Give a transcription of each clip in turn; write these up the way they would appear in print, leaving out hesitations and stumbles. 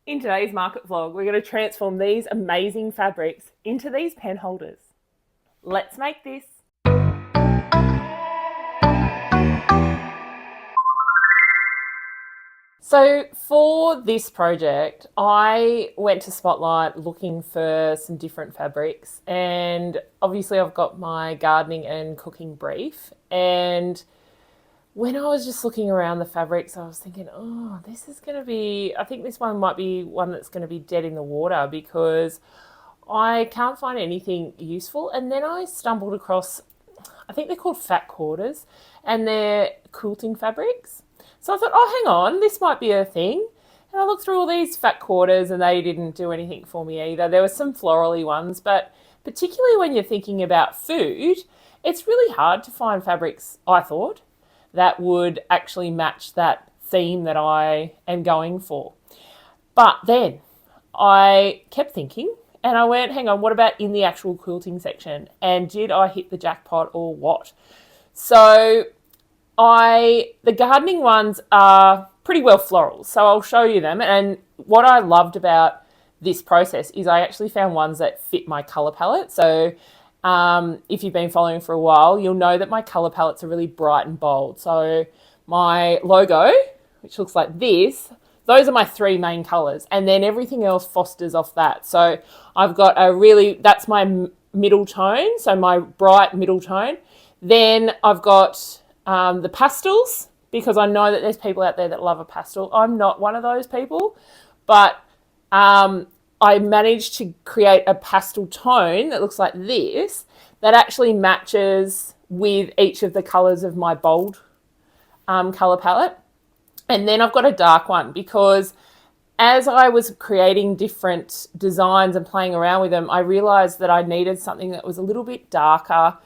In today's market vlog, we're going to transform these amazing fabrics into these pen holders. Let's make this. So for this project, I went to Spotlight looking for some different fabrics, and obviously I've got my gardening and cooking brief. And when I was just looking around the fabrics, I was thinking, oh, this is going to be, I think this one might be one that's going to be dead in the water because I can't find anything useful. And then I stumbled across, I think they're called fat quarters, and they're quilting fabrics. So I thought, oh, hang on, this might be a thing. And I looked through all these fat quarters and they didn't do anything for me either. There were some florally ones, but particularly when you're thinking about food, it's really hard to find fabrics, I thought, that would actually match that theme that I am going for. But then I kept thinking and I went, hang on, what about in the actual quilting section? And did I hit the jackpot or what? So the gardening ones are pretty well floral, so I'll show you them. And what I loved about this process is I actually found ones that fit my colour palette. So if you've been following for a while, you'll know that my colour palettes are really bright and bold. So my logo, which looks like this, those are my three main colours, and then everything else fosters off that. So I've got that's my middle tone, so my bright middle tone. Then I've got the pastels, because I know that there's people out there that love a pastel. I'm not one of those people, but I managed to create a pastel tone that looks like this that actually matches with each of the colours of my bold colour palette. And then I've got a dark one because as I was creating different designs and playing around with them, I realised that I needed something that was a little bit darker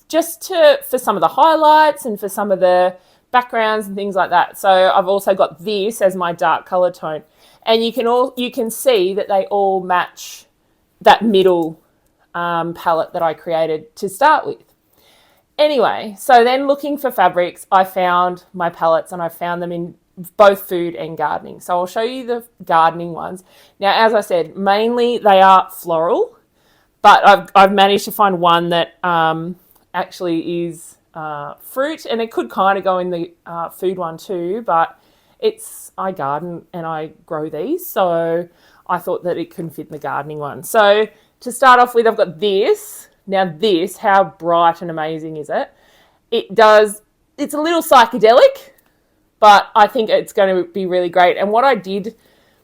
for some of the highlights and for some of the backgrounds and things like that. So I've also got this as my dark colour tone. And you can see that they all match that middle palette that I created to start with. Anyway, so then looking for fabrics, I found my palettes and I found them in both food and gardening. So I'll show you the gardening ones. Now, as I said, mainly they are floral, but I've managed to find one that actually is fruit, and it could kind of go in the food one too, but I garden and I grow these, so I thought that it couldn't fit in the gardening one. So to start off with, I've got this. Now this, how bright and amazing is it? It's a little psychedelic, but I think it's going to be really great. And what I did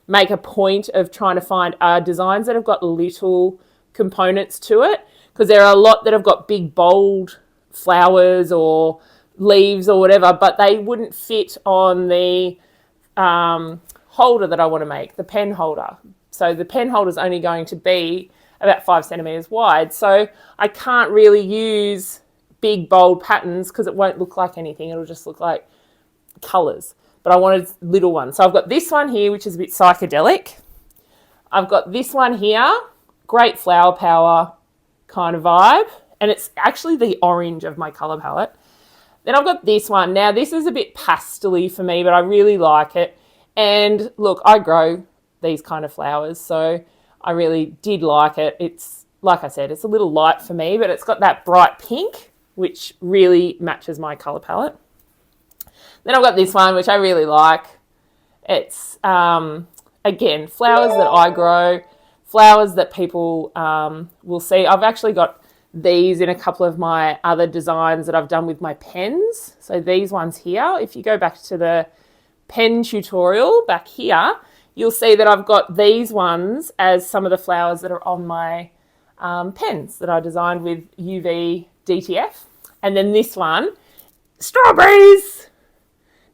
make a point of trying to find are designs that have got little components to it, because there are a lot that have got big, bold flowers or leaves or whatever, but they wouldn't fit on the holder that I want to make, the pen holder. So the pen holder is only going to be about 5 centimeters wide. So I can't really use big, bold patterns because it won't look like anything. It'll just look like colors. But I wanted little ones. So I've got this one here, which is a bit psychedelic. I've got this one here, great flower power kind of vibe. And it's actually the orange of my color palette. Then I've got this one. Now, this is a bit pastel-y for me, but I really like it. And look, I grow these kind of flowers, so I really did like it. It's, like I said, it's a little light for me, but it's got that bright pink, which really matches my colour palette. Then I've got this one, which I really like. It's, again, flowers that I grow, flowers that people will see. I've actually got these in a couple of my other designs that I've done with my pens. So these ones here, if you go back to the pen tutorial back here, you'll see that I've got these ones as some of the flowers that are on my pens that I designed with UV DTF. And then this one, strawberries.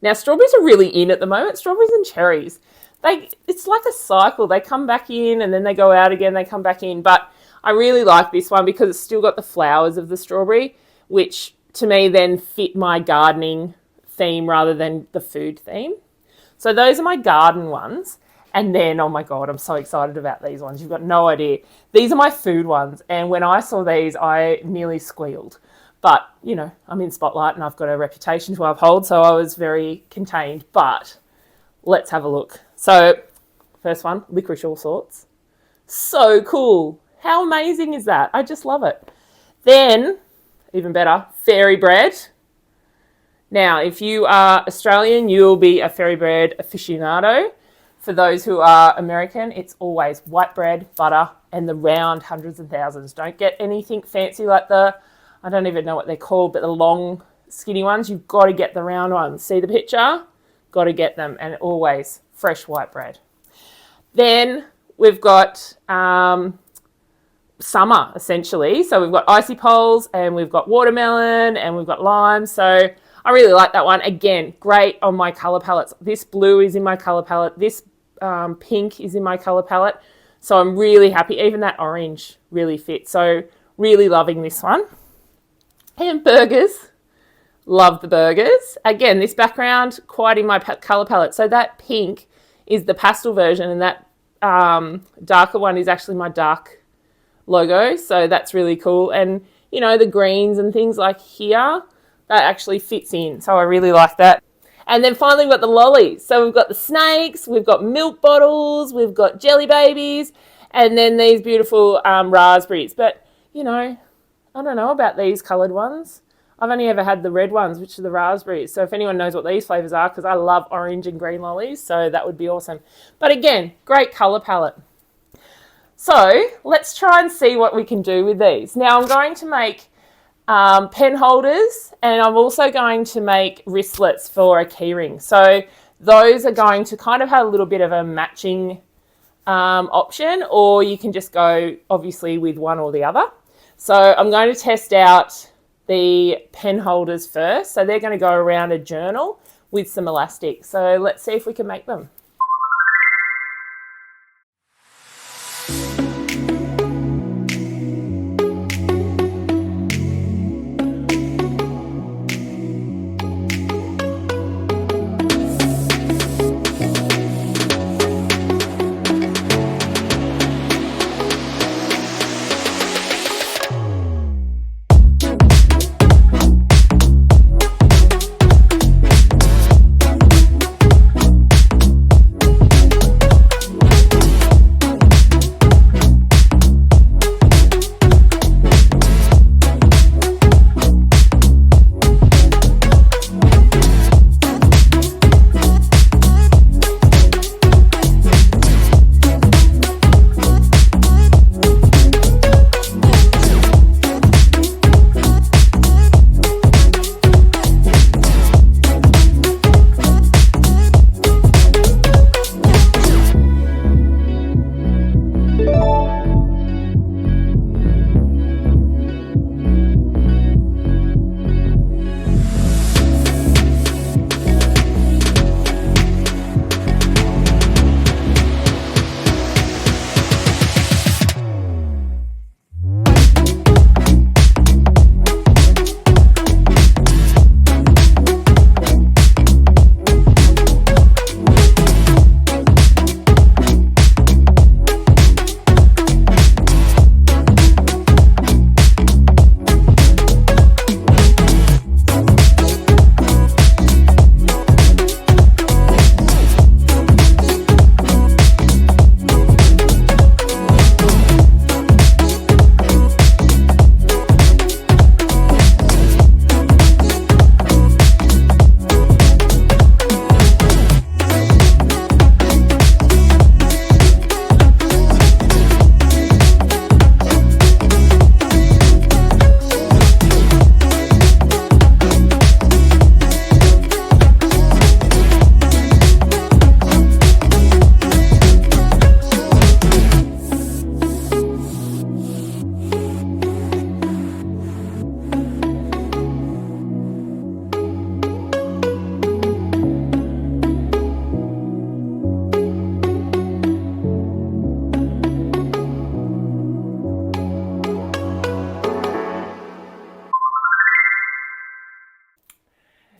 Now, strawberries are really in at the moment, strawberries and cherries. It's like a cycle. They come back in and then they go out again, they come back in. But I really like this one because it's still got the flowers of the strawberry, which to me then fit my gardening theme rather than the food theme. So those are my garden ones. And then, oh my God, I'm so excited about these ones. You've got no idea. These are my food ones. And when I saw these, I nearly squealed. But, you know, I'm in Spotlight and I've got a reputation to uphold, so I was very contained. But let's have a look. So First one, licorice all sorts. So cool. How amazing is that? I just love it. Then, even better, fairy bread. Now, if you are Australian, you'll be a fairy bread aficionado. For those who are American, it's always white bread, butter, and the round hundreds and thousands. Don't get anything fancy like I don't even know what they're called, but the long, skinny ones. You've got to get the round ones. See the picture? Got to get them, and always fresh white bread. Then we've got summer, essentially. So we've got icy poles, and we've got watermelon, and we've got lime. So I really like that one. Again, great on my colour palettes. This blue is in my colour palette. This pink is in my colour palette. So I'm really happy. Even that orange really fits. So really loving this one. And burgers. Love the burgers. Again, this background quite in my colour palette. So that pink is the pastel version, and that darker one is actually my dark logo. So that's really cool. And, you know, the greens and things like here, that actually fits in. So I really like that. And then finally we've got the lollies. So we've got the snakes, we've got milk bottles, we've got jelly babies, and then these beautiful raspberries. But, you know, I don't know about these coloured ones. I've only ever had the red ones, which are the raspberries. So if anyone knows what these flavours are, because I love orange and green lollies, so that would be awesome. But again, great colour palette. So let's try and see what we can do with these. Now I'm going to make pen holders, and I'm also going to make wristlets for a keyring. So those are going to kind of have a little bit of a matching option, or you can just go obviously with one or the other. So I'm going to test out the pen holders first. So they're going to go around a journal with some elastic. So let's see if we can make them.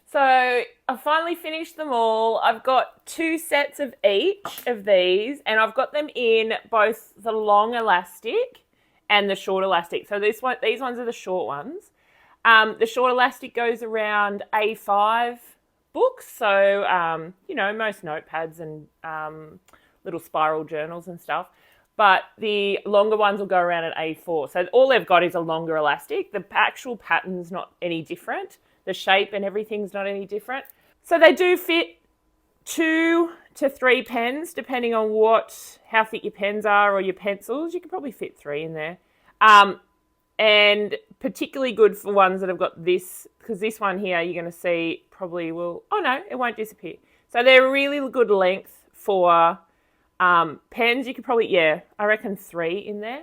So I finally finished them all. I've got 2 sets of each of these, and I've got them in both the long elastic and the short elastic. So these ones are the short ones. The short elastic goes around A5 books. So, you know, most notepads and little spiral journals and stuff. But the longer ones will go around an A4. So all they've got is a longer elastic. The actual pattern's not any different. The shape and everything's not any different. So they do fit 2 to 3 pens, depending on how thick your pens are or your pencils. You could probably fit 3 in there. And particularly good for ones that have got this, because this one here you're going to see probably will, oh no, it won't disappear. So they're a really good length for pens. You could probably, I reckon 3 in there.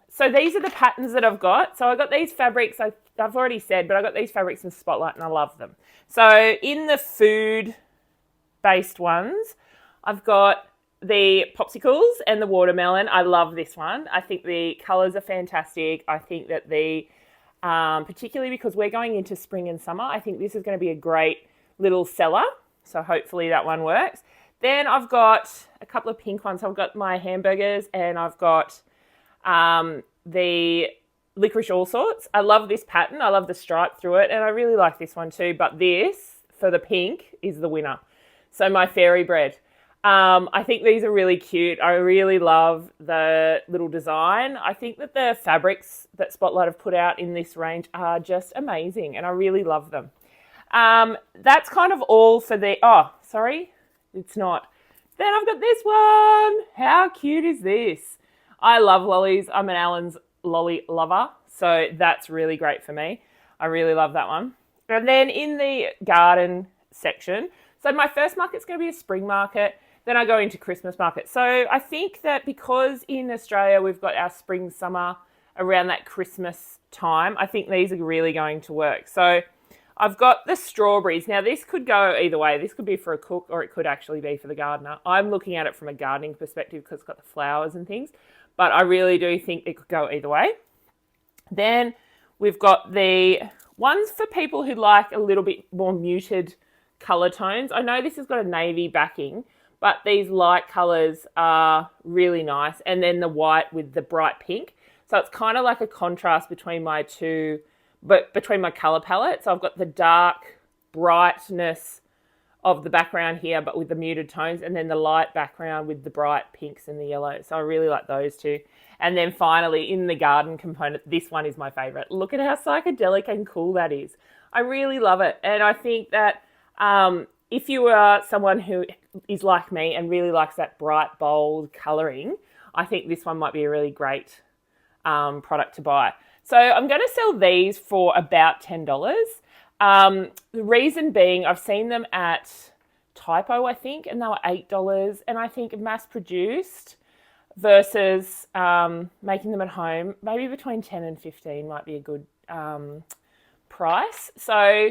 So these are the patterns that I've got. So I got these fabrics, I've already said, but I got these fabrics in Spotlight and I love them. So in the food-based ones, I've got the popsicles and the watermelon. I love this one. I think the colours are fantastic. I think that particularly because we're going into spring and summer, I think this is going to be a great little seller. So hopefully that one works. Then I've got a couple of pink ones. So I've got my hamburgers and I've got the licorice all sorts. I love this pattern. I love the stripe through it and I really like this one too. But this, for the pink, is the winner. So my fairy bread. I think these are really cute. I really love the little design. I think that the fabrics that Spotlight have put out in this range are just amazing and I really love them. That's kind of all for it's not. Then I've got this one. How cute is this? I love lollies. I'm an Allen's lolly lover, so that's really great for me. I really love that one. And then in the garden section, so my first market's going to be a spring market. Then I go into Christmas market. So I think that because in Australia we've got our spring, summer around that Christmas time, I think these are really going to work. So I've got the strawberries. Now this could go either way. This could be for a cook or it could actually be for the gardener. I'm looking at it from a gardening perspective because it's got the flowers and things, but I really do think it could go either way. Then we've got the ones for people who like a little bit more muted colour tones. I know this has got a navy backing, but these light colours are really nice. And then the white with the bright pink. So it's kind of like a contrast between my colour palette. So I've got the dark brightness of the background here, but with the muted tones, and then the light background with the bright pinks and the yellows. So I really like those two. And then finally, in the garden component, this one is my favourite. Look at how psychedelic and cool that is. I really love it. And I think that if you are someone who is like me and really likes that bright, bold colouring, I think this one might be a really great product to buy. So I'm going to sell these for about $10. The reason being, I've seen them at Typo, I think, and they were $8. And I think mass-produced versus making them at home, maybe between 10 and 15 might be a good price. So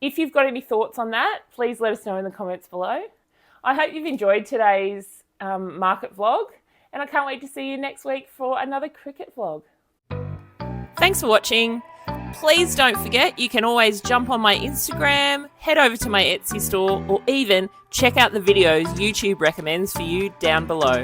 if you've got any thoughts on that, please let us know in the comments below. I hope you've enjoyed today's market vlog, and I can't wait to see you next week for another cricket vlog. Thanks for watching. Please don't forget, you can always jump on my Instagram, head over to my Etsy store, or even check out the videos YouTube recommends for you down below.